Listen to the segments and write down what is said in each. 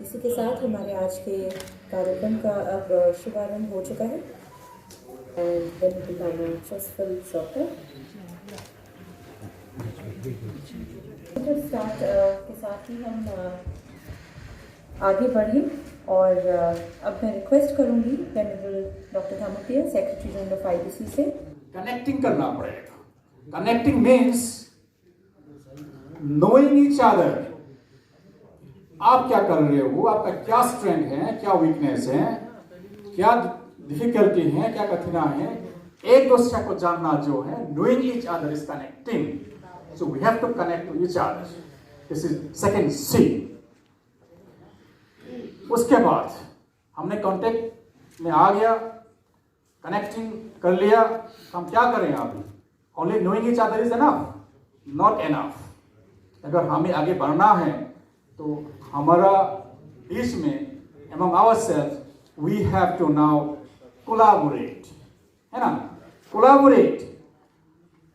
इसी के साथ हमारे आज के कार्यक्रम का अब शुभारंभ हो चुका है। स्टार्ट के साथ ही हम आगे बढ़ें और अब मैं रिक्वेस्ट करूंगी venerable doctor Dhammapiya, secretary general of IBC से कनेक्टिंग करना पड़ेगा। Connecting means knowing each other. आप क्या कर रहे हो, आपका क्या स्ट्रेंथ है, क्या वीकनेस है, क्या डिफिकल्टी है, क्या कठिनाई है, एक दूसरे को जानना जो है knowing each other is connecting. So we have to connect to each other. This is second C. उसके बाद हमने कांटेक्ट में आ गया, कनेक्टिंग कर लिया, हम क्या करें अभी? Only knowing each other is enough? Not enough. अगर हमें आगे बढ़ना है तो हमारा बीच में among ourselves we have to now collaborate, है ना? collaborate।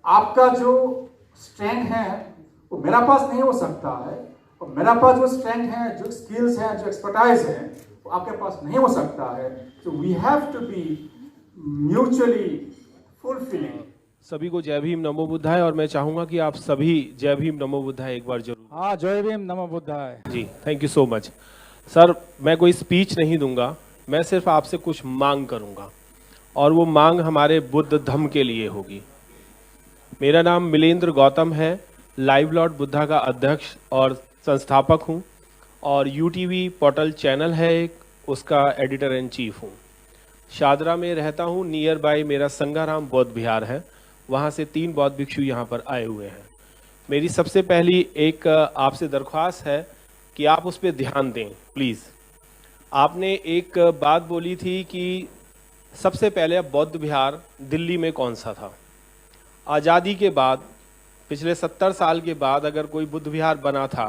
आपका जो स्ट्रेंथ है वो मेरा पास नहीं हो सकता है, और मेरा पास जो स्ट्रेंथ है, जो स्किल्स है, जो एक्सपर्टाइज है, वो आपके पास नहीं हो सकता है। so we have to be mutually fulfilling। सभी को जय भीम नमो बुद्धाय। और मैं चाहूंगा कि आप सभी जय भीम नमो बुद्धाय एक बार जरूर। हाँ, जय भीम नमो बुद्धाय जी, thank you so much. Sir, मैं कोई स्पीच नहीं दूंगा, मैं सिर्फ आपसे कुछ मांग करूंगा, और वो मांग हमारे बुद्ध धम्म के लिए होगी। मेरा नाम मिलेंद्र गौतम है, लाइव लॉर्ड बुद्धा का अध्यक्ष और संस्थापक हूँ, और यूटीवी पोर्टल चैनल है एक, उसका एडिटर इन चीफ हूँ। शादरा में रहता हूँ, नियर बाय मेरा संगाराम बौद्ध विहार है, वहाँ से 3 बौद्ध भिक्षु यहाँ पर आए हुए हैं। मेरी सबसे पहली एक आपसे दरख्वास्त है कि आप उस पर ध्यान दें प्लीज़। आपने एक बात बोली थी कि सबसे पहले बौद्ध विहार दिल्ली में कौन सा था। आज़ादी के बाद पिछले 70 साल के बाद अगर कोई बुद्ध विहार बना था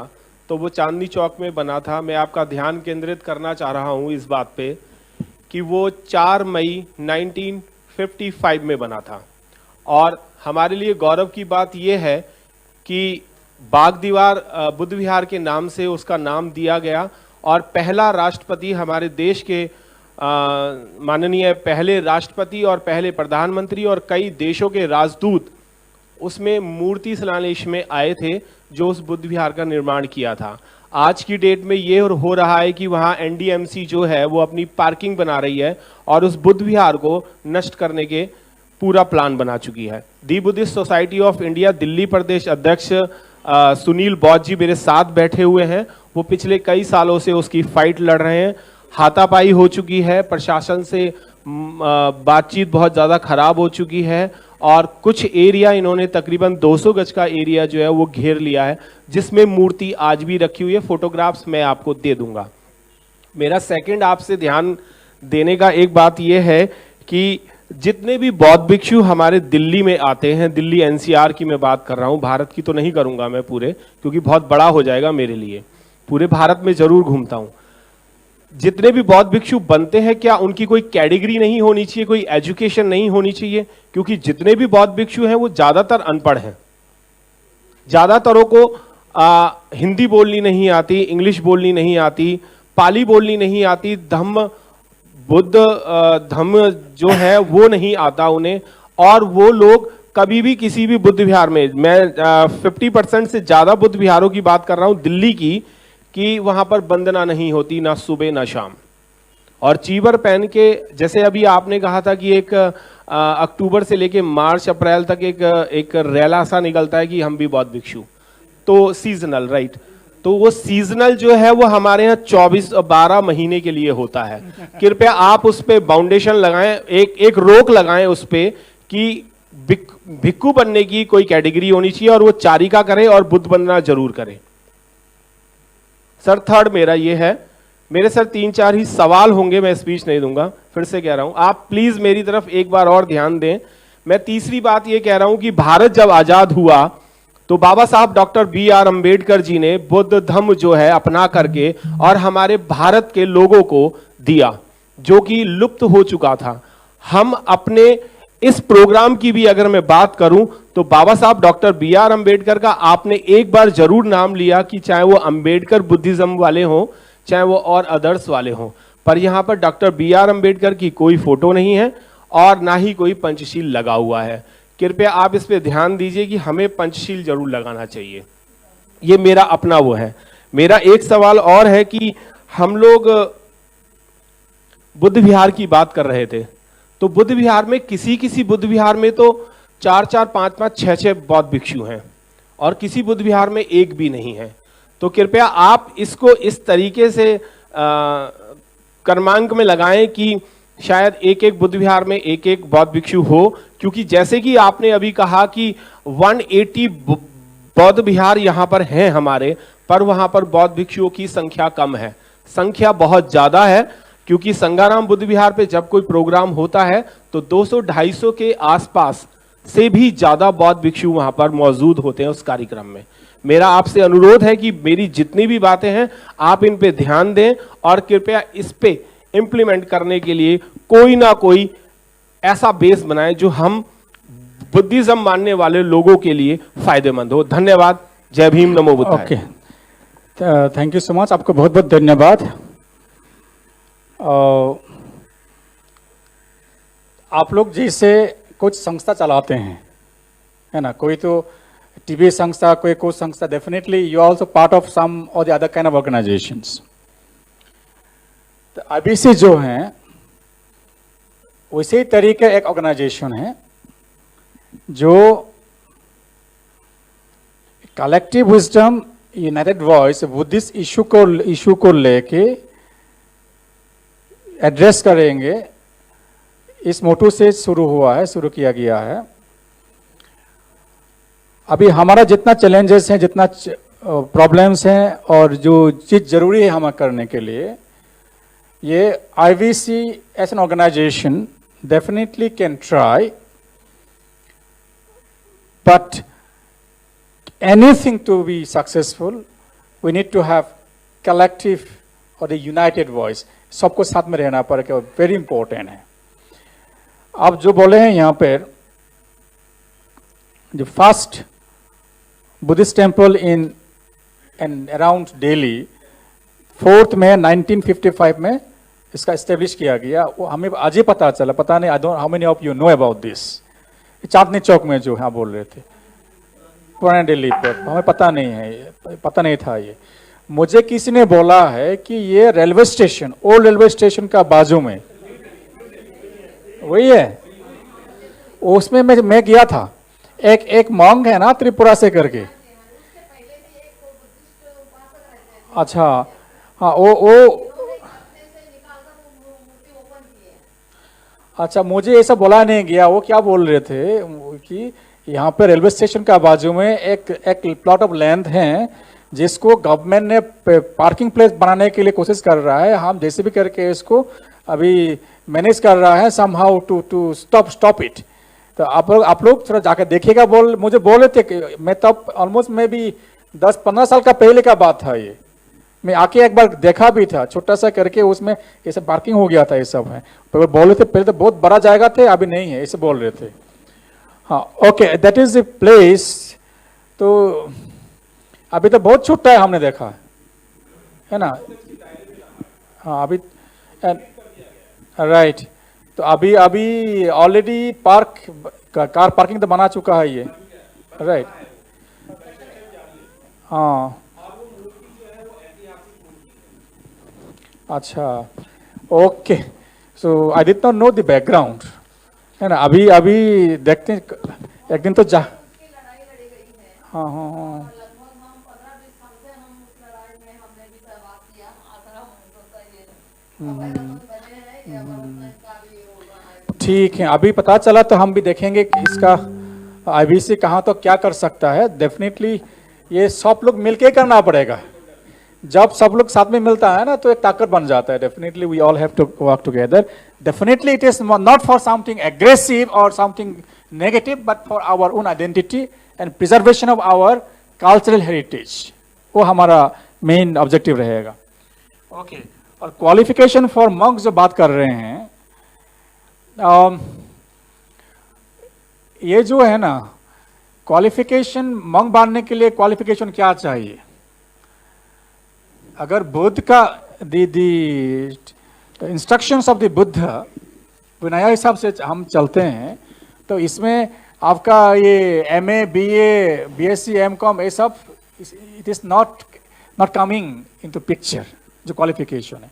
तो वो चांदनी चौक में बना था। मैं आपका ध्यान केंद्रित करना चाह रहा हूँ इस बात पे कि वो 4 मई 1955 में बना था। और हमारे लिए गौरव की बात यह है कि बाग दीवार बुद्ध विहार के नाम से उसका नाम दिया गया, और पहला राष्ट्रपति हमारे देश के माननीय पहले राष्ट्रपति और पहले प्रधानमंत्री और कई देशों के राजदूत उसमें मूर्ति शिलान्यास में आए थे जो उस बुद्ध विहार का निर्माण किया था। आज की डेट में ये हो रहा है कि वहाँ एनडीएमसी जो है वो अपनी पार्किंग बना रही है और उस बुद्ध विहार को नष्ट करने के पूरा प्लान बना चुकी है। The Buddhist society of India Delhi प्रदेश अध्यक्ष सुनील बौद्ध जी मेरे साथ बैठे हुए हैं। वो पिछले कई सालों से उसकी फाइट लड़ रहे हैं। हाथापाई हो चुकी है, प्रशासन से बातचीत बहुत ज़्यादा खराब हो चुकी है, और कुछ एरिया इन्होंने तकरीबन 200 गज का एरिया जो है वो घेर लिया है, जिसमें मूर्ति आज भी रखी हुई है। फोटोग्राफ्स मैं आपको दे दूंगा। मेरा सेकंड आपसे ध्यान देने का एक बात यह है कि जितने भी बौद्ध भिक्षु हमारे दिल्ली में आते हैं, दिल्ली एनसीआर की मैं बात कर रहा हूँ, भारत की तो नहीं करूँगा मैं पूरे, क्योंकि बहुत बड़ा हो जाएगा मेरे लिए। पूरे भारत में जरूर घूमता हूँ। जितने भी बौद्ध भिक्षु बनते हैं, क्या उनकी कोई कैटेगरी नहीं होनी चाहिए, कोई एजुकेशन नहीं होनी चाहिए? क्योंकि जितने भी बौद्ध भिक्षु हैं वो ज़्यादातर अनपढ़ हैं। ज़्यादातरों को हिंदी बोलनी नहीं आती, इंग्लिश बोलनी नहीं आती, पाली बोलनी नहीं आती, बुद्ध धम्म जो है वो नहीं आता उन्हें, और वो लोग कभी भी किसी भी बुद्ध विहार में, मैं 50% से ज़्यादा बुद्ध विहारों की बात कर रहा हूँ दिल्ली की, कि वहाँ पर वंदना नहीं होती, ना सुबह ना शाम। और चीवर पहन के, जैसे अभी आपने कहा था कि एक अक्टूबर से लेके मार्च अप्रैल तक एक रैला सा निकलता है कि हम भी बौद्ध भिक्षु, तो सीजनल, राइट। तो वो सीजनल जो है वो हमारे यहाँ 12 महीने के लिए होता है। कृपया आप उस पर बाउंडेशन लगाएं, एक रोक लगाएं उस पर कि भिक्खु बनने की कोई कैटेगरी होनी चाहिए और वो चारिका करे और बुद्ध बनना जरूर करे। सर थर्ड मेरा ये है, मेरे सर 3-4 ही सवाल होंगे, मैं स्पीच नहीं दूंगा, फिर से कह रहा हूं, आप प्लीज मेरी तरफ एक बार और ध्यान दें। मैं तीसरी बात ये कह रहा हूं कि भारत जब आजाद हुआ तो बाबा साहब डॉक्टर B.R. अम्बेडकर जी ने बुद्ध धम्म जो है अपना करके और हमारे भारत के लोगों को दिया, जो कि लुप्त हो चुका था। हम अपने इस प्रोग्राम की भी अगर मैं बात करूं तो बाबा साहब डॉक्टर B.R. अम्बेडकर का आपने एक बार जरूर नाम लिया, कि चाहे वो अम्बेडकर बुद्धिज्म वाले हों चाहे वो और अदर्स वाले हों, पर यहां पर डॉक्टर B.R. अम्बेडकर की कोई फोटो नहीं है और ना ही कोई पंचशील लगा हुआ है। कृपया आप इस पे ध्यान दीजिए कि हमें पंचशील जरूर लगाना चाहिए। ये मेरा अपना वो है। मेरा एक सवाल और है कि हम लोग बुद्ध विहार की बात कर रहे थे, तो बुद्ध विहार में किसी बुद्ध विहार में तो 4-4, 5-5, 6-6 बौद्ध भिक्षु हैं और किसी बुद्ध विहार में एक भी नहीं है। तो कृपया आप इसको इस तरीके से क्रमांक में लगाएं कि शायद एक बुद्ध विहार में एक बौद्ध भिक्षु हो, क्योंकि जैसे कि आपने अभी कहा कि 180 बौद्ध विहार यहां पर हैं हमारे, पर वहां पर बौद्ध भिक्षुओं की संख्या कम है। संख्या बहुत ज्यादा है, क्योंकि संगाराम बुद्ध विहार पे जब कोई प्रोग्राम होता है तो 200-250 के आसपास से भी ज्यादा बौद्ध भिक्षु वहां पर मौजूद होते हैं उस कार्यक्रम में। मेरा आपसे अनुरोध है कि मेरी जितनी भी बातें हैं आप इन पे ध्यान दें और कृपया इस पे इंप्लीमेंट करने के लिए कोई ना कोई ऐसा बेस बनाएं जो हम बुद्धिज्म मानने वाले लोगों के लिए फायदेमंद हो। धन्यवाद। जय भीम, नमो बुद्धाय। Okay, thank you so much, आपको बहुत बहुत धन्यवाद। आप लोग जैसे कुछ संस्था चलाते हैं, है ना, कोई तो टीबी संस्था, कोई कुछ संस्था, definitely you are also part of some or the other kind of organisations. तो IBC जो है उसी तरीके एक ऑर्गेनाइजेशन है जो collective wisdom United voice Buddhist issue को लेके एड्रेस करेंगे, इस मोटो से शुरू किया गया है। अभी हमारा जितना चैलेंजेस हैं, जितना प्रॉब्लम्स हैं और जो चीज जरूरी है हमें करने के लिए, ये IBC as an organization definitely can try, but anything to be successful we need to have collective or a united voice, सबको साथ में रहना पड़ेगा, वेरी इंपॉर्टेंट है। आप जो बोले हैं यहाँ पर, जो first Buddhist temple in and around Delhi 4 मई 1955 में इसका एस्टेब्लिश किया गया, वो हमें आज ही पता चला। पता नहीं, I don't how many of you know about this. Chandni Chowk में जो है बोल रहे थे, पुराने दिल्ली पर, हमें पता नहीं है, पता नहीं था ये। मुझे किसी ने बोला है कि ये railway station, old railway station का बाजू में वही है, उसमें मैं गया था। एक मॉन्ग है ना त्रिपुरा से करके, अच्छा हाँ, वो अच्छा, मुझे ऐसा बोला नहीं गया। वो क्या बोल रहे थे कि यहाँ पे रेलवे स्टेशन का बाजू में एक प्लॉट ऑफ लैंड है जिसको गवर्नमेंट ने पार्किंग प्लेस बनाने के लिए कोशिश कर रहा है। हम जैसे भी करके इसको अभी मैनेज कर रहा है समहाउ टू स्टॉप इट। तो आप लोग थोड़ा जाकर देखिएगा। मुझे बोल रहे थे कि मैं तब ऑलमोस्ट मैं भी 10-15 साल का पहले का बात था ये। मैं आके एक बार देखा भी था, छोटा सा करके उसमें ऐसे पार्किंग हो गया था, ये सब है। तो बोल रहे थे पहले तो बहुत बड़ा जाएगा थे, अभी नहीं है, ऐसे बोल रहे थे। हाँ, okay, that is the place. तो अभी तो बहुत छोटा है, हमने देखा है ना। हाँ, अभी राइट। तो अभी ऑलरेडी कार पार्किंग तो बना चुका है ये, राइट। हाँ, अच्छा, okay. So I did not know the background, है ना। अभी देखते हैं, एक दिन तो जा। हाँ हाँ हाँ, ठीक है, अभी पता चला तो हम भी देखेंगे कि इसका आईबीसी कहाँ तो क्या कर सकता है। डेफिनेटली ये सब लोग मिलके करना पड़ेगा। जब सब लोग साथ में मिलता है ना तो एक ताकत बन जाता है। Definitely we all have to work together. Definitely it is not for something aggressive or something negative, but for our own identity and preservation of our cultural heritage. वो हमारा मेन ऑब्जेक्टिव रहेगा। ओके, और qualification for monks जो बात कर रहे हैं, ये जो है ना क्वालिफिकेशन, मंक बनने के लिए क्वालिफिकेशन क्या चाहिए? अगर बुद्ध का दी इंस्ट्रक्शंस ऑफ द बुद्ध विनय हिसाब से हम चलते हैं तो इसमें आपका ये एमए, बीए, बीएससी, एमकॉम ये सब it is not coming into picture. जो क्वालिफिकेशन है,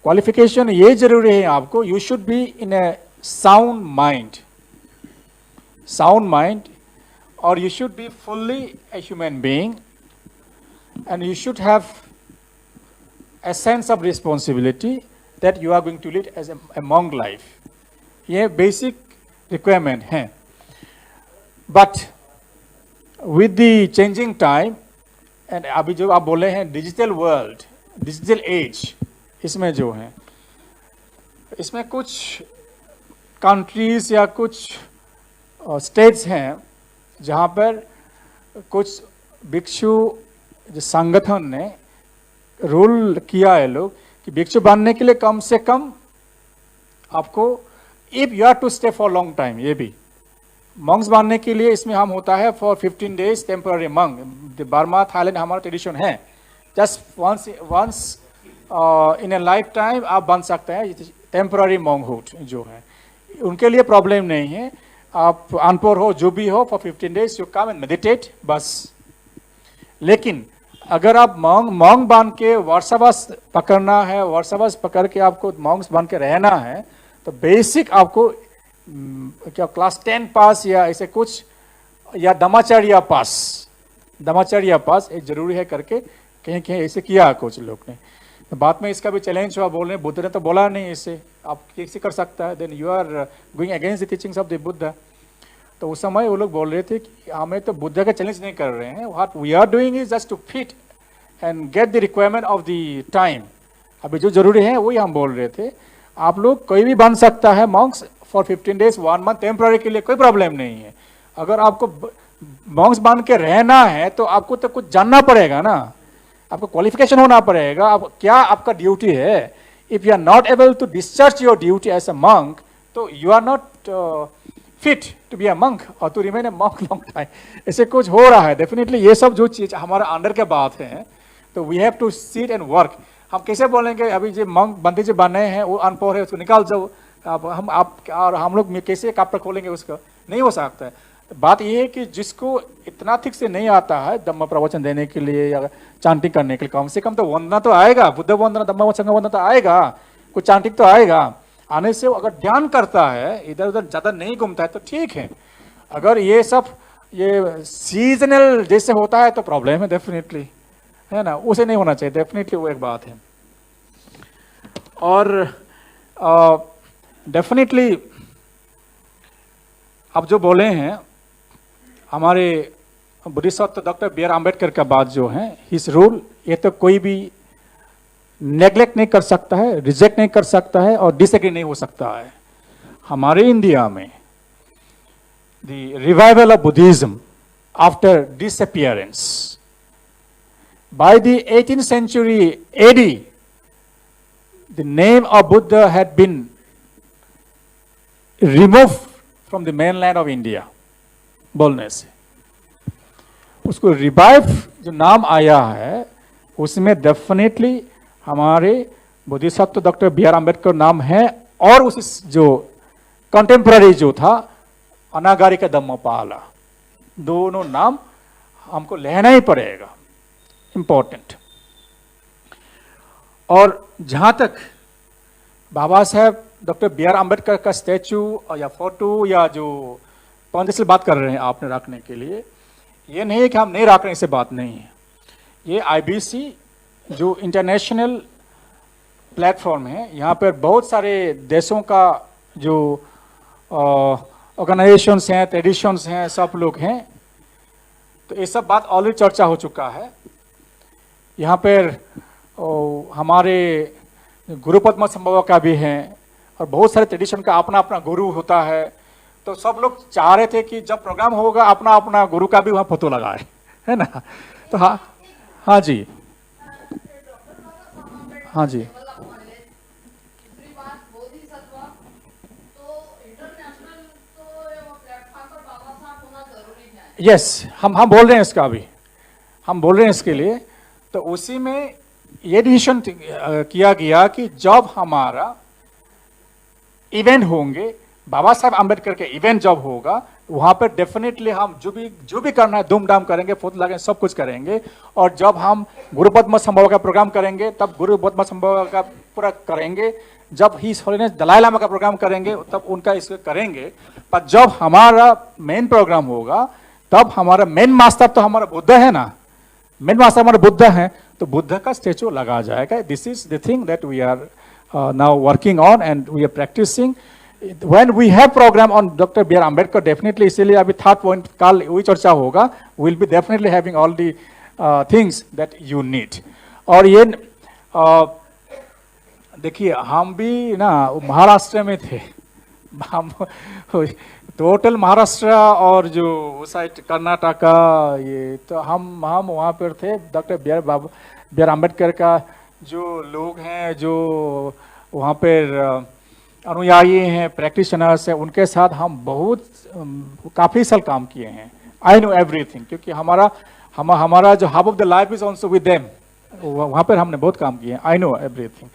क्वालिफिकेशन ये जरूरी है आपको, you should be in A sound mind और you should be fully a human being and you should have a sense of responsibility that you are going to lead as a monk life. ये basic requirement है। But with the changing time and अभी जो आप बोले हैं digital world, digital age, इसमें जो है, इसमें कुछ countries या कुछ states हैं जहाँ पर कुछ भिक्षु जो संगठन ने रूल किया है लोग कि भिक्षु बनने के लिए कम से कम आपको, if you are to stay for long time, ये भी मंक्स बनने के लिए इसमें हम होता है for 15 days temporary monk. Burma, Thailand हमारा ट्रेडिशन है, just once in a lifetime आप बन सकते हैं टेम्पररी मंकहुड। जो है उनके लिए प्रॉब्लम नहीं है, आप अनपढ़ हो जो भी हो, for 15 days you come and meditate बस। लेकिन अगर आप मॉन्ग बन के वर्षावास पकड़ना है, वर्षावास पकड़ के आपको मॉन्ग्स बन के रहना है, तो बेसिक आपको क्या क्लास 10 पास या ऐसे कुछ, या दमाचर्या पास एक जरूरी है करके कहीं कहीं ऐसे किया कुछ लोग ने। तो बाद में इसका भी चैलेंज हुआ, बोल रहे बुद्ध ने तो बोला नहीं इसे, आप कैसे कर सकता है, then you are going against the teachings of the Buddha. तो उस समय वो लोग बोल रहे थे कि हमें तो बुद्ध का चैलेंज नहीं कर रहे हैं, what we are doing is just to fit and get the requirement of the time. अभी जो जरूरी है वही हम बोल रहे थे। आप लोग कोई भी बन सकता है Monks for 15 days 1 month temporary के लिए, कोई प्रॉब्लम नहीं है। अगर आपको मॉन्क्स बन के रहना है तो आपको तो कुछ जानना पड़ेगा ना, आपको क्वालिफिकेशन होना पड़ेगा, आप क्या आपका ड्यूटी है। If you are not able to discharge your duty as a monk, तो you are not fit to be a monk or to remain a monk long time. ऐसे कुछ हो रहा है। डेफिनेटली ये सब जो चीज हमारा अंडर के बात है, तो we have to sit and work. हम कैसे बोलेंगे अभी जो मंक बंदे जो बने हैं वो अनपढ़ है, उसको निकाल जाओ, हम लोग कैसे कापड़ खोलेंगे उसका, नहीं हो सकता है। बात यह है कि जिसको इतना ठीक से नहीं आता है धम्म प्रवचन देने के लिए या चांटिंग करने के लिए, कम से कम तो वंदना तो आएगा, बुद्ध वंदना, धम्म वचन वंदना तो आएगा, कुछ चांटिंग तो आएगा। आने से अगर ध्यान करता है, इधर उधर ज्यादा नहीं घूमता है तो ठीक है। अगर ये सब ये सीजनल जैसे होता है तो प्रॉब्लम है डेफिनेटली, है ना, उसे नहीं होना चाहिए डेफिनेटली, वो एक बात है। और डेफिनेटली आप जो बोले हैं हमारे बुद्धिसत्व डॉक्टर बी आर अम्बेडकर का बात जो है, हिज रूल, ये तो कोई भी नेग्लेक्ट नहीं कर सकता है, रिजेक्ट नहीं कर सकता है और डिसएग्री नहीं हो सकता है। हमारे इंडिया में the revival of Buddhism after disappearance by the 18th century AD, the name of Buddha had been removed from the mainland of India बोलने से। उसको रिवाइव जो नाम आया है उसमें डेफिनेटली हमारे Bodhisattva doctor B R Ambedkar नाम है, और उस जो कंटेम्पररी जो था अनागारिका धम्मपाला, दोनों नाम हमको लेना ही पड़ेगा, इंपॉर्टेंट। और जहां तक बाबा साहब डॉक्टर बी आर अम्बेडकर का स्टैचू या फोटो या जो फाउंडेशन बात कर रहे हैं आपने रखने के लिए, ये नहीं है कि हम नहीं रख रहे हैं, इससे बात नहीं है। ये आईबीसी जो इंटरनेशनल प्लेटफॉर्म है, यहाँ पर बहुत सारे देशों का जो ऑर्गेनाइजेशंस हैं, ट्रेडिशंस हैं, सब लोग हैं। तो ये सब बात ऑलरेडी चर्चा हो चुका है। यहाँ पर हमारे गुरु पद्म संभव का भी है और बहुत सारे ट्रेडिशन का अपना अपना गुरु होता है। तो सब लोग चाह रहे थे कि जब प्रोग्राम होगा अपना अपना गुरु का भी वहाँ फोटो लगाए, है ना। तो हाँ जी, हाँ जी, यस, हम बोल रहे हैं इसका अभी, हम बोल रहे हैं इसके लिए। तो उसी में ये डिसीजन किया गया कि जब हमारा इवेंट होंगे, बाबा साहब आम्बेडकर के इवेंट जब होगा, वहां पर डेफिनेटली हम जो भी करना है धूमधाम करेंगे, फोटो लगाएंगे, सब कुछ करेंगे। और जब हम गुरु पद्म संभव का प्रोग्राम करेंगे तब गुरु पद्म संभव का पूरा करेंगे। जब हिज होलीनेस दलाई लामा का प्रोग्राम करेंगे तब उनका इसको करेंगे। पर जब हमारा मेन प्रोग्राम होगा तब हमारा मेन मास्टर तो हमारा बुद्ध है ना, मेन मास्टर हमारा बुद्ध है, तो बुद्ध का स्टेचू लगा जाएगा। This is the thing that we are now working on and we are practicing. When we have program on Dr. B.R. Ambedkar, definitely इसीलिए अभी थर्ड पॉइंट कल वही चर्चा होगा, we'll be definitely having all the things that you need. और ये देखिए हम भी ना महाराष्ट्र में थे, हम टोटल महाराष्ट्र और जो साइड कर्नाटका, ये तो हम वहाँ पर थे। डॉक्टर बी आर अम्बेडकर का जो लोग हैं, जो वहाँ पर अनुयायी हैं, प्रैक्टिशनर्स हैं, उनके साथ हम बहुत काफ़ी साल काम किए हैं। आई नो एवरीथिंग, क्योंकि हमारा जो half of the life is also with them, वहाँ पर हमने बहुत काम किए हैं। I know everything.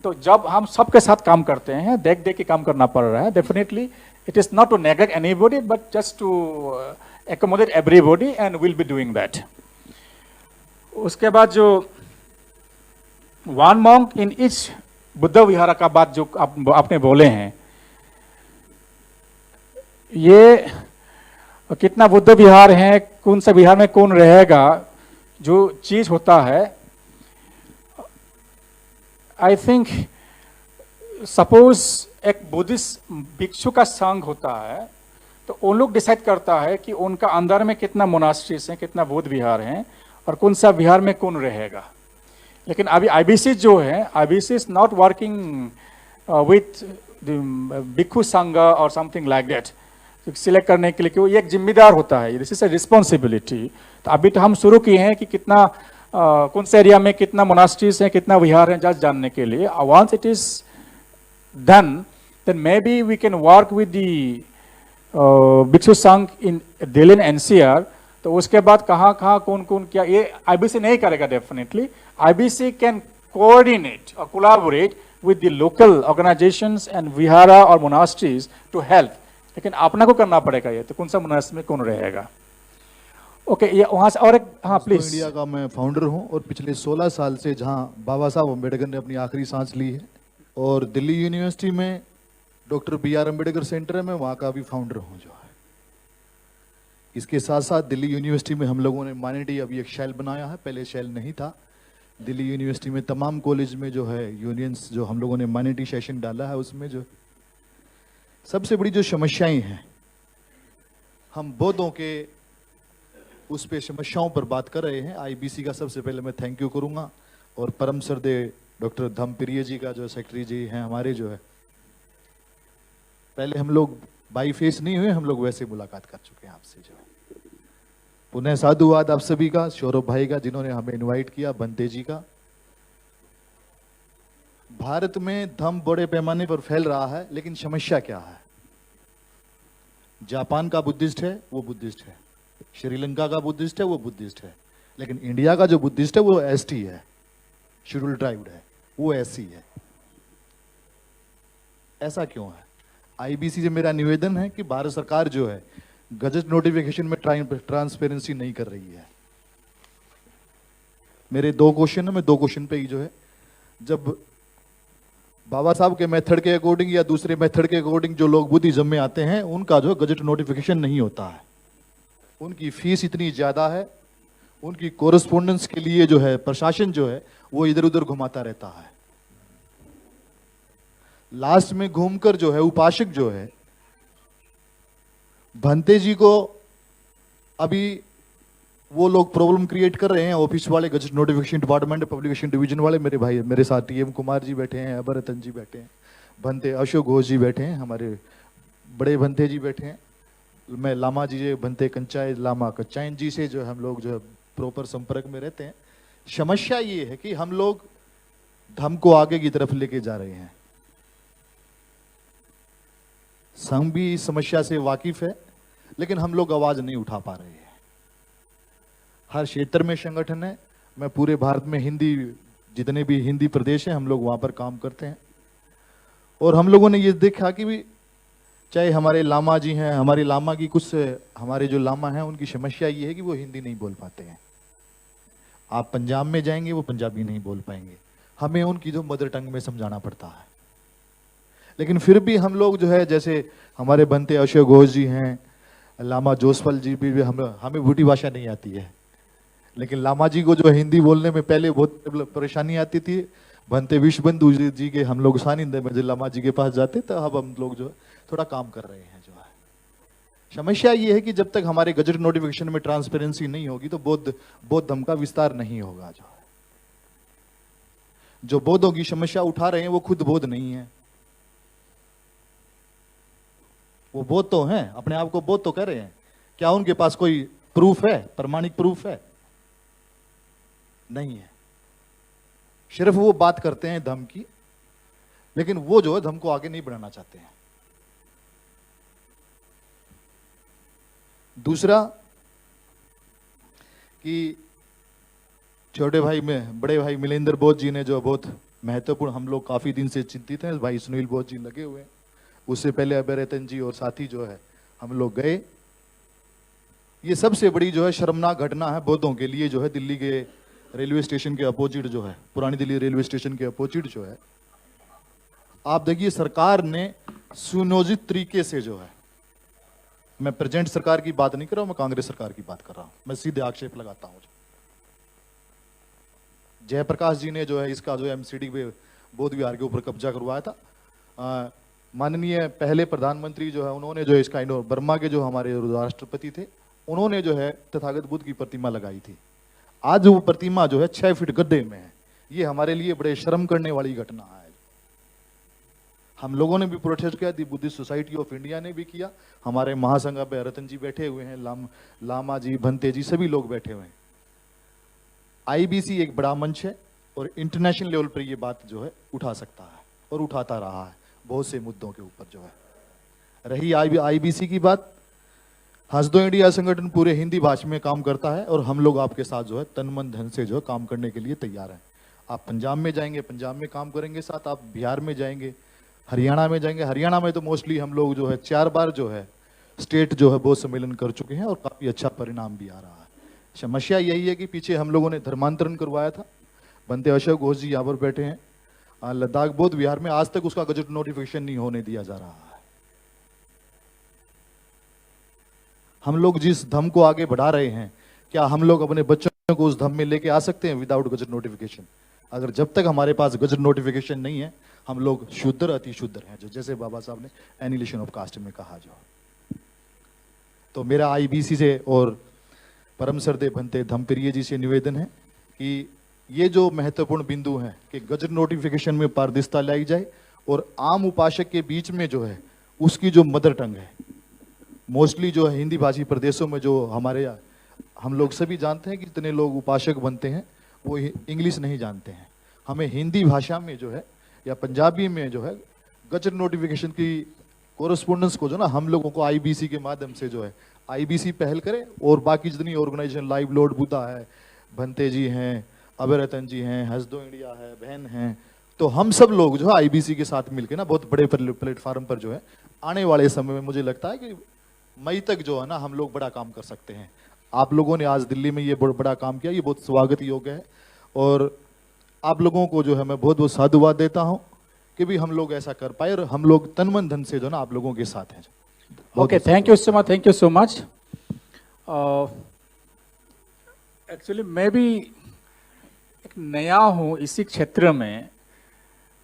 तो जब हम सबके साथ काम करते हैं, देख के काम करना पड़ रहा है, definitely it is not to neglect anybody but just to accommodate everybody and will be doing that. उसके बाद जो one monk in each Buddh Vihar का बात जो आपने बोले हैं, ये कितना बुद्ध विहार है, कौन सा विहार में कौन रहेगा, जो चीज होता है, आई थिंक सपोज एक बुद्धिस्ट भिक्षु का संघ होता है, तो उन लोग डिसाइड करता है कि उनका अंदर में कितना मोनास्ट्रीज हैं, कितना बुद्ध विहार हैं और कौन सा विहार में कौन रहेगा। लेकिन अभी आईबीसी जो है, IBC is not working with भिक्षु संघ और समथिंग लाइक दैट सिलेक्ट करने के लिए, क्यों ये एक जिम्मेदार होता है, दिस इज अ रिस्पॉन्सिबिलिटी। तो अभी तो हम शुरू किए हैं कि कितना कौन से एरिया में कितना मोनास्ट्रीज हैं, कितना विहार हैं, जस्ट जानने के लिए। Once it is done then maybe we can work with the Bhikshu Sangha in Delhi and NCR. तो उसके बाद कहाँ कौन क्या, ये आईबीसी नहीं करेगा definitely. IBC can coordinate or collaborate with the local organisations and vihara or monasteries to help, लेकिन अपना को करना पड़ेगा ये, तो कौन सा मोनास्ट्री में कौन रहेगा। ओके, ये वहाँ से और एक, हाँ प्लीज। इंडिया का मैं फाउंडर हूँ और पिछले 16 साल से जहाँ बाबा साहब अम्बेडकर ने अपनी आखिरी सांस ली है, और दिल्ली यूनिवर्सिटी में डॉक्टर B.R. अम्बेडकर सेंटर है, मैं वहाँ का भी फाउंडर हूँ जो है। इसके साथ साथ दिल्ली यूनिवर्सिटी में हम लोगों ने माइनॉरिटी अभी एक शेल बनाया है, पहले शेल नहीं था। दिल्ली यूनिवर्सिटी में तमाम कॉलेज में जो है यूनियंस, जो हम लोगों ने माइनॉरिटी सेशन डाला है, उसमें जो सबसे बड़ी जो समस्याएं हैं, हम बौद्धों के उस पे समस्याओं पर बात कर रहे हैं। आईबीसी का सबसे पहले मैं थैंक यू करूंगा, और परम श्रद्धेय डॉक्टर धम्मप्रिय जी का जो सेक्रेटरी जी हैं हमारे, जो है पहले हम लोग बाई फेस नहीं हुए, हम लोग वैसे मुलाकात कर चुके हैं आपसे। जो है पुनः साधुवाद आप सभी का, सौरभ भाई का जिन्होंने हमें इनवाइट किया, बंते जी का। भारत में धम्म बड़े पैमाने पर फैल रहा है, लेकिन समस्या क्या है? जापान का बुद्धिस्ट है वो बुद्धिस्ट है, श्रीलंका का बुद्धिस्ट है वो बुद्धिस्ट है, लेकिन इंडिया का जो बुद्धिस्ट है वो एसटी है, शेड्यूल ट्राइब्ड है, वो एससी है। ऐसा क्यों है? आईबीसी से मेरा निवेदन है कि भारत सरकार जो है गजट नोटिफिकेशन में ट्रांसपेरेंसी नहीं कर रही है। मेरे 2 क्वेश्चन है, मैं 2 क्वेश्चन पे ही जो है, जब बाबा साहब के मेथड के अकॉर्डिंग या दूसरे मेथड के अकॉर्डिंग जो लोग बुद्धिज्म में आते हैं, उनका जो गजट नोटिफिकेशन नहीं होता है, उनकी फीस इतनी ज्यादा है, उनकी कोरेस्पोंडेंस के लिए जो है प्रशासन जो है वो इधर उधर घुमाता रहता है। लास्ट में घूमकर जो है उपासक जो है भंते जी को अभी वो लोग प्रॉब्लम क्रिएट कर रहे हैं, ऑफिस वाले, gazette notification department, publication division वाले, मेरे भाई मेरे साथ टीएम कुमार जी बैठे हैं, अभरतन जी बैठे हैं, भंते अशोक घोष जी बैठे हैं, हमारे बड़े भंते जी बैठे हैं, मैं लामा जी से भंते कंचाय लामा कच्चायन जी से जो हम लोग जो है प्रॉपर संपर्क में रहते हैं। समस्या ये है कि हम लोग धम को आगे की तरफ लेके जा रहे हैं। संघ भी इस समस्या से वाकिफ है, लेकिन हम लोग आवाज नहीं उठा पा रहे हैं। हर क्षेत्र में संगठन है, मैं पूरे भारत में हिंदी, जितने भी हिंदी प्रदेश हैं हम लोग वहां पर काम करते हैं, और हम लोगों ने ये देखा कि भी चाहे हमारे लामा जी हैं, हमारे लामा की कुछ हमारे जो लामा हैं उनकी समस्या ये है कि वो हिंदी नहीं बोल पाते हैं। आप पंजाब में जाएंगे वो पंजाबी नहीं बोल पाएंगे, हमें उनकी जो मदर टंग में समझाना पड़ता है। लेकिन फिर भी हम लोग जो है, जैसे हमारे बनते अशोक घोष जी हैं, लामा जोसफल जी भी हमें भूटी भाषा नहीं आती है, लेकिन लामा जी को जो हिंदी बोलने में पहले बहुत परेशानी आती थी। बनते विश्वबंधु जी के हम लोग सानिध्य में जो लामा जी के पास जाते, तो अब हम लोग जो थोड़ा काम कर रहे हैं। जो है समस्या ये है कि जब तक हमारे गजट नोटिफिकेशन में ट्रांसपेरेंसी नहीं होगी तो बौद्ध धर्म का विस्तार नहीं होगा। जो बौद्धों की समस्या उठा रहे हैं वो खुद बौद्ध नहीं है, वो बौद्ध तो हैं, अपने आप को बौद्ध तो कह रहे हैं। क्या उनके पास कोई प्रूफ है, प्रमाणिक प्रूफ है? नहीं है। सिर्फ वो बात करते हैं धर्म की, लेकिन वो जो है धर्म को आगे नहीं बढ़ाना चाहते हैं। दूसरा कि छोटे भाई में बड़े भाई मिलेंद्र बोध जी ने जो बहुत महत्वपूर्ण, हम लोग काफी दिन से चिंतित हैं, भाई सुनील बोध जी लगे हुए हैं, उससे पहले अभयरतन जी और साथी जो है हम लोग गए। ये सबसे बड़ी जो है शर्मनाक घटना है बौद्धों के लिए, जो है दिल्ली के रेलवे स्टेशन के अपोजिट जो है, पुरानी दिल्ली रेलवे स्टेशन के अपोजिट जो है, आप देखिए सरकार ने सुनियोजित तरीके से जो है, मैं प्रेजेंट सरकार की बात नहीं कर रहा हूं, मैं कांग्रेस सरकार की बात कर रहा हूं, मैं सीधे आक्षेप लगाता हूं। जयप्रकाश जी ने जो है इसका जो एमसीडी पे बौद्ध विहार के ऊपर कब्जा करवाया था। माननीय पहले प्रधानमंत्री जो है उन्होंने जो इसका बर्मा के जो हमारे राष्ट्रपति थे उन्होंने जो है तथागत बुद्ध की प्रतिमा लगाई थी। आज वो प्रतिमा जो है 6 फीट गड्ढे में है। ये हमारे लिए बड़े शर्म करने वाली घटना है। हम लोगों ने भी प्रोटेस्ट किया, दी बुद्धिस्ट सोसाइटी ऑफ इंडिया ने भी किया, हमारे महासंघ अभयरतन जी बैठे हुए हैं, लामा जी, भंते जी, सभी लोग बैठे हुए हैं। आईबीसी एक बड़ा मंच है और इंटरनेशनल लेवल पर ये बात जो है उठा सकता है और उठाता रहा है बहुत से मुद्दों के ऊपर। जो है रही आईबीसी की बात, हंसदो इंडिया संगठन पूरे हिंदी भाषा में काम करता है और हम लोग आपके साथ जो है तन मन धन से जो है काम करने के लिए तैयार हैं। आप पंजाब में जाएंगे, पंजाब में काम करेंगे साथ, आप बिहार में जाएंगे, हरियाणा में जाएंगे। हरियाणा में तो मोस्टली हम लोग जो है 4 बार जो है स्टेट जो है बौद्ध सम्मेलन कर चुके हैं और काफी अच्छा परिणाम भी आ रहा है। समस्या यही है कि पीछे हम लोगों ने धर्मांतरण करवाया था, बनते अशोक घोष जी यहाँ पर बैठे हैं, लद्दाख बौद्ध विहार में आज तक उसका गजट नोटिफिकेशन नहीं होने दिया जा रहा है। हम लोग जिस धर्म को आगे बढ़ा रहे हैं, क्या हम लोग अपने बच्चों को उस धर्म में लेके आ सकते हैं विदाउट गजट नोटिफिकेशन? अगर जब तक हमारे पास गजट नोटिफिकेशन नहीं है, हम लोग शुद्र अति शुद्र हैं, जो जैसे बाबा साहब ने एनिलेशन ऑफ कास्ट में कहा। जो तो मेरा आईबीसी से और परम सरदे भंते धम्मप्रिय जी से निवेदन है कि ये जो महत्वपूर्ण बिंदु हैं कि गजट नोटिफिकेशन में पारदर्शिता लाई जाए और आम उपासक के बीच में जो है उसकी जो मदर टंग है, मोस्टली जो है हिंदी भाषी प्रदेशों में जो हमारे, हम लोग सभी जानते हैं कि जितने लोग उपासक बनते हैं वो इंग्लिश नहीं जानते हैं। हमें हिंदी भाषा में जो है या पंजाबी में जो है गजट नोटिफिकेशन की कोरस्पोंडेंस को जो ना हम लोगों को आईबीसी के माध्यम से जो है आईबीसी पहल करे और बाकी जितनी ऑर्गेनाइजेशन, लाइव लोड बुद्धा है, भंते जी हैं, अभयरतन जी हैं, हंसदो इंडिया है, बहन हैं, तो हम सब लोग जो है आईबीसी के साथ मिलकर ना बहुत बड़े प्लेटफार्म पर जो है आने वाले समय में मुझे लगता है कि मई तक जो है ना हम लोग बड़ा काम कर सकते हैं। आप लोगों ने आज दिल्ली में ये बड़ा काम किया, ये बहुत स्वागत योग्य है और आप लोगों को जो है मैं बहुत बहुत साधुवाद देता हूँ कि भी हम लोग ऐसा कर पाए और हम लोग तन मन धन से जो ना आप लोगों के साथ हैं। Okay, thank you so much, thank you so much. Actually मैं भी एक नया हूँ इसी क्षेत्र में।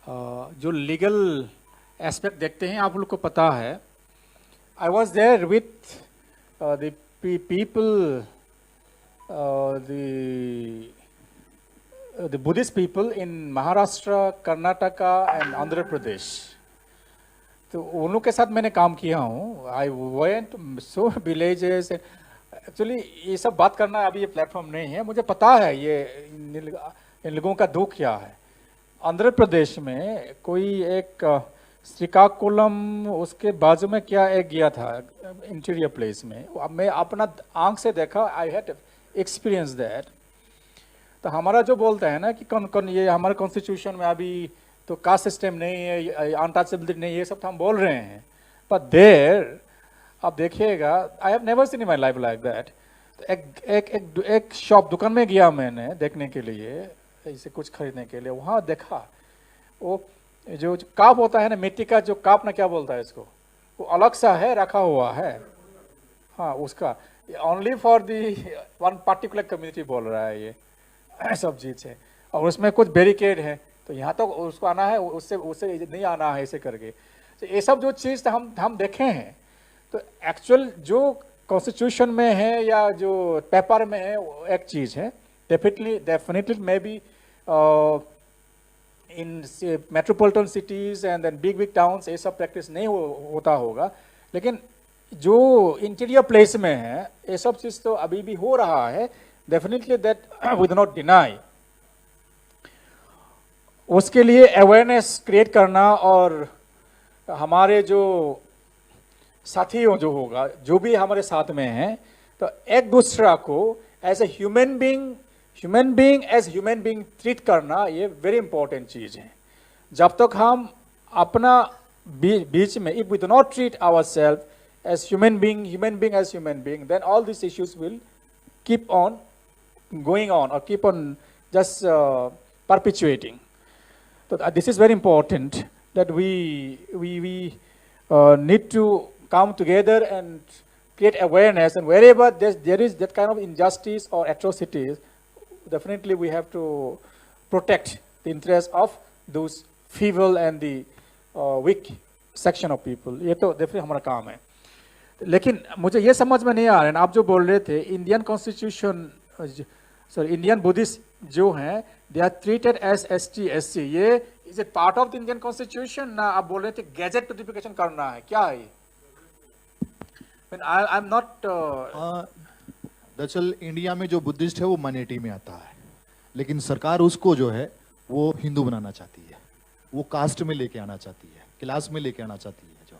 जो लीगल एस्पेक्ट देखते हैं आप लोग को पता है, I was there with the people, the Buddhist people in Maharashtra, Karnataka and Andhra Pradesh. तो उन लोग के साथ मैंने काम किया हूँ. I went so villages. Actually ये सब बात करना अभी ये प्लेटफॉर्म नहीं है. मुझे पता है ये इन लोगों का दुख क्या है. आंध्र प्रदेश में कोई एक श्रीकाकुलम, उसके बाजू में क्या एक गया था इंटीरियर प्लेस में. अब मैं अपना आंख से देखा. I had experience that. तो हमारा जो बोलता है ना कि कौन ये हमारे कॉन्स्टिट्यूशन में अभी तो कास्ट सिस्टम नहीं है, अनटचेबिलिटी नहीं है, ये सब तो हम बोल रहे हैं. बट देयर आप देखिएगा, I have never seen in my life like that. एक शॉप, दुकान में गया मैंने देखने के लिए, इसे कुछ खरीदने के लिए. वहाँ देखा वो जो काप होता है ना, मिट्टी का जो काप ना, क्या बोलता है इसको, वो अलग सा है, रखा हुआ है. हाँ, उसका only for the one particular community बोल रहा है ये सब चीज़ है. और उसमें कुछ बैरिकेड है, तो यहाँ तो उसको आना है, उससे नहीं आना है, ऐसे करके. तो ये सब जो चीज़ हम देखे हैं. तो एक्चुअल जो कॉन्स्टिट्यूशन में है या जो पेपर में है वो एक चीज़ है. Definitely maybe in metropolitan cities and then big towns ये सब प्रैक्टिस नहीं होता होगा. लेकिन जो इंटीरियर प्लेस में है ये सब चीज़ तो अभी भी हो रहा है. Definitely that we do not deny. उसके लिए अवेयरनेस क्रिएट करना, और हमारे जो साथियों जो होगा, जो भी हमारे साथ में हैं, तो एक दूसरा को as a human being as human being treat करना, ये वेरी इंपॉर्टेंट चीज़ है. जब तक हम अपना बीच में, if we do not treat our self as human being as human being, then all this issues will keep on going on or keep on just perpetuating. So this is very important that we need to come together and create awareness, and wherever there is that kind of injustice or atrocities, definitely we have to protect the interests of those feeble and the weak section of people. ये तो definitely हमारा काम है. लेकिन मुझे ये समझ में नहीं आ रहा है, आप जो बोल रहे थे Indian constitution, sorry Indian Buddhist जो हैं, they are treated as ST SC. ये is it part of the Indian constitution ना? आप बोल रहे थे गैजेट नोटिफिकेशन करना है, क्या है ये? I am not. दरअसल इंडिया में जो बुद्धिस्ट है वो माइनॉरिटी में आता है, लेकिन सरकार उसको जो है वो हिंदू बनाना चाहती है, वो कास्ट में लेके आना चाहती है, क्लास में लेके आना चाहती है जो.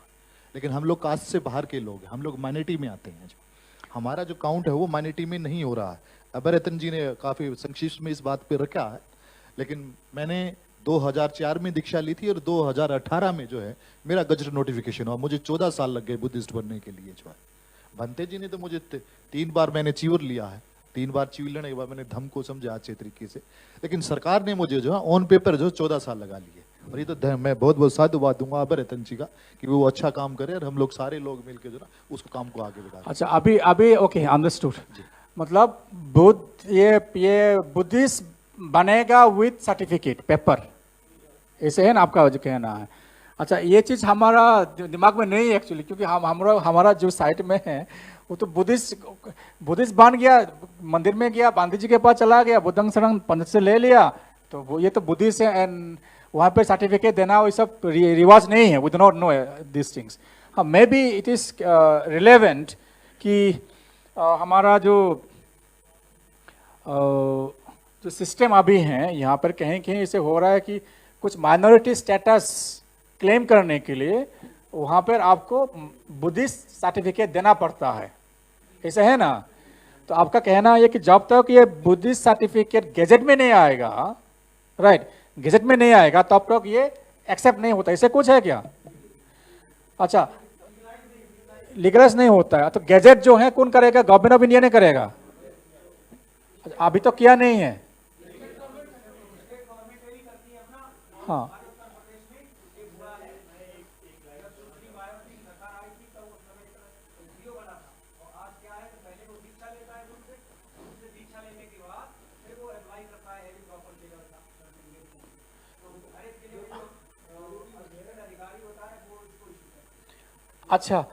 लेकिन हम लोग कास्ट से बाहर के लोग हैं, हम लोग माइनॉरिटी में आते हैं. जो हमारा जो काउंट है वो माइनॉरिटी में नहीं हो रहा है. अभयरतन जी ने काफ़ी संक्षिप्त में इस बात पे रखा है, लेकिन मैंने 2004 में दीक्षा ली थी और 2018 में जो है मेरा गजट नोटिफिकेशन हुआ. मुझे 14 साल लग गए बुद्धिस्ट बनने के लिए. जो है भंते जी ने तो मुझे 3 बार मैंने चीवर लिया है, 3 बार चीवर लेने के बाद मैंने धम्म को समझा अच्छे तरीके से. लेकिन सरकार ने मुझे जो है ऑन पेपर जो 14 साल लगा लिए. और ये तो मैं बहुत बहुत साधुवाद दूंगा अभयरतन जी का कि वो अच्छा काम करे और हम लोग सारे लोग मिलकर जो ना उसको काम को आगे बढ़ा. अच्छा, अभी ओके, अंडरस्टूड. मतलब ये बुद्धिस्ट बनेगा विथ सर्टिफिकेट पेपर, ऐसे है ना आपका जो कहना है? अच्छा, ये चीज़ हमारा दिमाग में नहीं है एक्चुअली, क्योंकि हमारा जो साइट में है वो तो बुद्धिस्ट बन गया, मंदिर में गया, गांधी जी के पास चला गया, बुद्धंग शरण पंडित से ले लिया, तो वो ये तो बुद्धिस्ट है, एंड वहाँ पे सर्टिफिकेट देना वो सब रिवाज नहीं है. We do not know this things. हाँ, maybe it is relevant कि हमारा जो सिस्टम अभी है यहाँ पर कहीं कहीं ऐसे हो रहा है कि कुछ माइनॉरिटी स्टेटस क्लेम करने के लिए वहाँ पर आपको बुद्धिस्ट सर्टिफिकेट देना पड़ता है, ऐसा है ना? तो आपका कहना है कि जब तक ये बुद्धिस्ट सर्टिफिकेट गैजेट में नहीं आएगा, राइट, गैजेट में नहीं आएगा तब तक ये एक्सेप्ट नहीं होता, ऐसे कुछ है क्या? अच्छा, लीगलाइज नहीं होता है, तो गैजेट जो है कौन करेगा? गवर्नमेंट ऑफ इंडिया ने करेगा. अभी तो किया नहीं है. हाँ, अच्छा,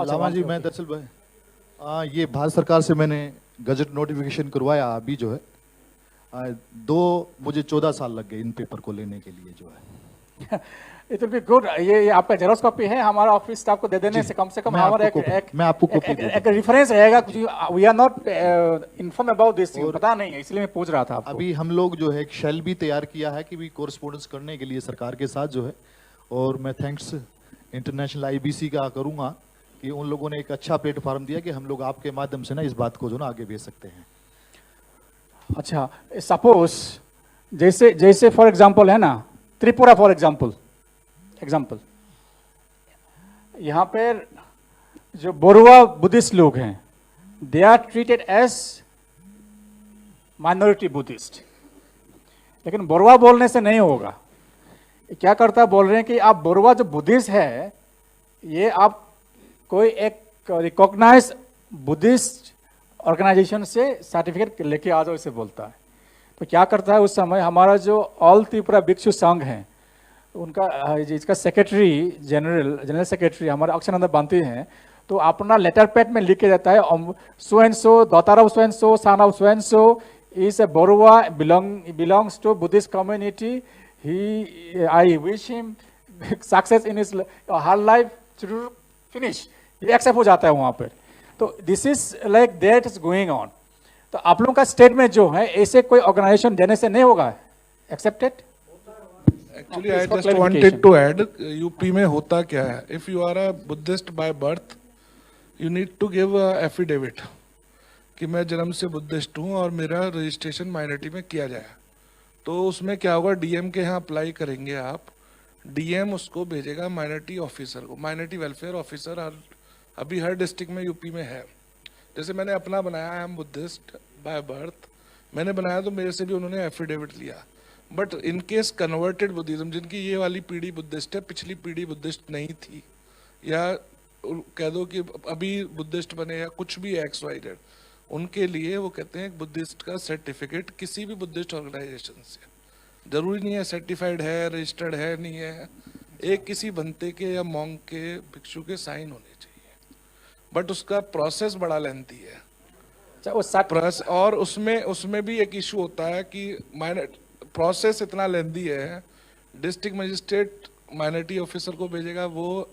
लामा जी, मैं दरअसल ये भारत सरकार से मैंने गजट नोटिफिकेशन करवाया अभी जो है। मुझे 14 साल लग गए इन पेपर को लेने के लिए जो है। It will be good. ये आपका जेरोक्स कॉपी है, हमारा ऑफिस स्टाफ को दे देने से कम मैं हमारा आपको एक मैं आपको कॉपी दे एक रेफरेंस रहेगा। We are not inform about this, पता नहीं है, इसलिए मैं पूछ रहा था आपको। अभी हम लोग जो है एक शेल भी तैयार किया है कि भी कोरस्पोंडेंस करने के लिए सरकार के साथ जो है। और मैं थैंक्स इंटरनेशनल आईबीसी का करूंगा कि उन लोगों ने एक अच्छा प्लेटफॉर्म दिया कि हम लोग आपके माध्यम से ना इस बात को जो ना आगे भेज सकते हैं। अच्छा, सपोज जैसे जैसे फॉर एग्जांपल है ना, त्रिपुरा फॉर एग्जांपल यहाँ पर जो बोरुआ बुद्धिस्ट लोग हैं, they are treated as minority Buddhist. लेकिन बोरुआ बोलने से नहीं होगा। क्या करता है, बोल रहे हैं कि आप बोरुआ जो बुद्धिस्ट है, ये आप कोई एक रिकॉग्नाइज बुद्धिस्ट ऑर्गेनाइजेशन से सर्टिफिकेट लेके आ जाओ, इसे बोलता है। तो क्या करता है, उस समय हमारा जो ऑल त्रिपुरा भिक्षु संघ है, उनका इसका सेक्रेटरी जनरल सेक्रेटरी हमारे अक्षरानंद बांती हैं। तो अपना लेटर पैड में लिख के देता है, so and so, daughter of so and so, son of so and so is a Borua, belongs to Buddhist community. I wish him success in his her life to finish. ये accept हो जाता है वहाँ पर। तो this is like that is going on. तो आप लोगों का स्टेट में जो है ऐसे कोई ऑर्गेनाइजेशन देने से नहीं होगा accepted. Actually, I just wanted to add, UP में होता क्या है, if you are a Buddhist by birth, you need to give a affidavit कि मैं जन्म से बुद्धिस्ट हूँ और मेरा रजिस्ट्रेशन माइनॉरिटी में किया जाए। तो उसमें क्या होगा, डीएम के यहाँ अप्लाई करेंगे आप, डीएम उसको भेजेगा माइनॉरिटी ऑफिसर को, माइनॉरिटी वेलफेयर ऑफिसर अभी हर डिस्ट्रिक्ट में यूपी में है। जैसे मैंने अपना बनाया, I am Buddhist by birth, मैंने बनाया तो मेरे से भी उन्होंने एफिडेविट लिया। But in case converted Buddhism, जिनकी ये वाली पीढ़ी बुद्धिस्ट है, पिछली पीढ़ी बुद्धिस्ट नहीं थी, या कह दो कि अभी बुद्धिस्ट बने या कुछ भी XYZ, उनके लिए वो कहते हैं बुद्धिस्ट का सर्टिफिकेट किसी भी बुद्धिस्ट ऑर्गेनाइजेशन से, जरूरी नहीं है सर्टिफाइड है, रजिस्टर्ड है, नहीं है, एक किसी बनते के या मॉन्क के भिक्षु के साइन होने चाहिए। बट उसका प्रोसेस बड़ा लेंथी है। और उसमें भी एक इशू होता है कि प्रोसेस इतना लेंथी है, डिस्ट्रिक्ट मजिस्ट्रेट माइनॉरिटी ऑफिसर को भेजेगा, वो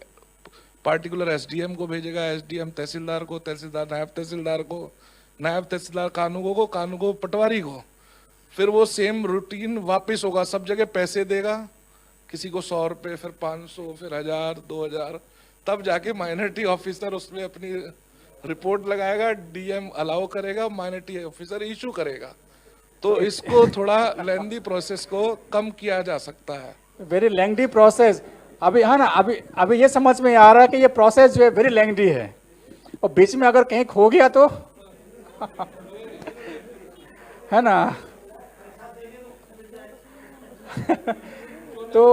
पार्टिकुलर एसडीएम को भेजेगा, एसडीएम तहसीलदार को, तहसीलदार नायब तहसीलदार को, नायब तहसीलदार कानूगो को, कानूगो पटवारी को, फिर वो सेम रूटीन वापस होगा, सब जगह पैसे देगा, किसी को 100 रुपये, फिर 500, फिर 1000, 2000, तब जाके माइनॉरिटी ऑफिसर उसमें अपनी रिपोर्ट लगाएगा, डीएम अलाउ करेगा, माइनॉरिटी ऑफिसर इशू करेगा। तो इसको थोड़ा लेंथी प्रोसेस को कम किया जा सकता है। Very lengthy process. अभी है ना, अभी ये समझ में आ रहा है कि ये प्रोसेस जो है वेरी लेंथी है, और बीच में अगर कहीं खो गया तो है ना। तो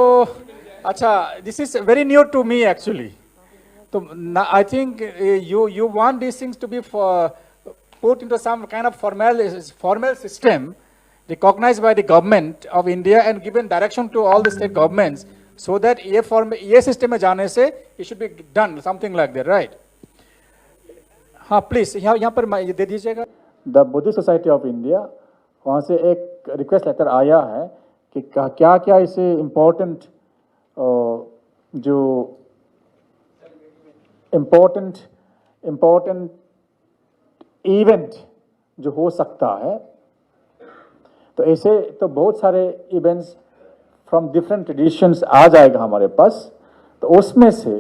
अच्छा, this is very new to me actually. तो I think you want these things to be put into some kind of formal system recognized by the government of India and given direction to all the state governments, so that ये system में जाने से it should be done something like that, right? हाँ please यहाँ पर ये दे दीजिएगा। The Buddhist society of India, वहाँ से एक रिक्वेस्ट लेटर आया है कि क्या क्या इसे इम्पोर्टेंट जो इम्पोर्टेंट इवेंट जो हो सकता है। तो ऐसे तो बहुत सारे इवेंट्स फ्रॉम डिफरेंट ट्रेडिशंस आ जाएगा हमारे पास। तो उसमें से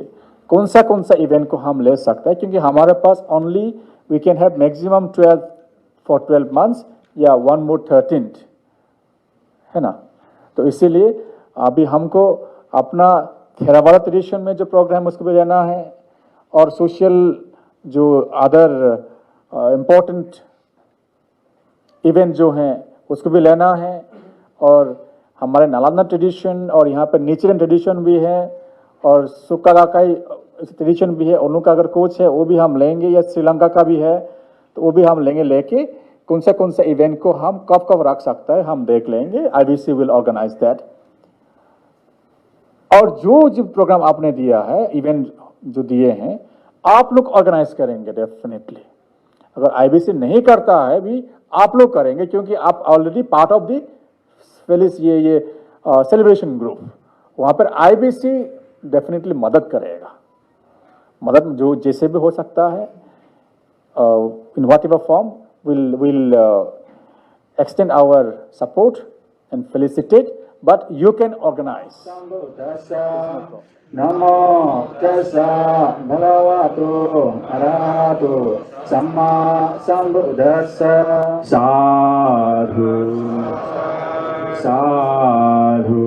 कौन सा इवेंट को हम ले सकते हैं, क्योंकि हमारे पास only we can have maximum 12 for 12 months या 1 मोर 13th, है ना। तो इसीलिए अभी हमको अपना थेरावाड़ा ट्रेडिशन में जो प्रोग्राम उसको भी लेना है, और सोशल जो अदर इम्पोर्टेंट इवेंट जो हैं उसको भी लेना है, और हमारे नालंदा ट्रेडिशन और यहाँ पर नीचरन ट्रेडिशन भी है, और सुक्काकाई ट्रेडिशन भी है, उन्हों का अगर कोच है वो भी हम लेंगे, या श्रीलंका का भी है तो वो भी हम लेंगे। लेके कौन सा इवेंट को हम कब रख सकता है हम देख लेंगे। IBC will organise that. और जो प्रोग्राम आपने दिया है, इवेंट जो दिए हैं, आप लोग ऑर्गेनाइज करेंगे डेफिनेटली। अगर आईबीसी नहीं करता है भी, आप लोग करेंगे, क्योंकि आप ऑलरेडी पार्ट ऑफ दी ये सेलिब्रेशन ग्रुप। वहाँ पर आईबीसी डेफिनेटली मदद करेगा, मदद जो जैसे भी हो सकता है, in whatever form, we'll extend our support and felicitate, but you can organize. Namo tassa bhagavato arahato samma sambuddhassa. Sadhu, sadhu,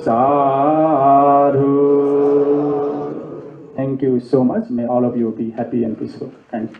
sadhu. Thank you so much. May all of you be happy and peaceful. Thank you.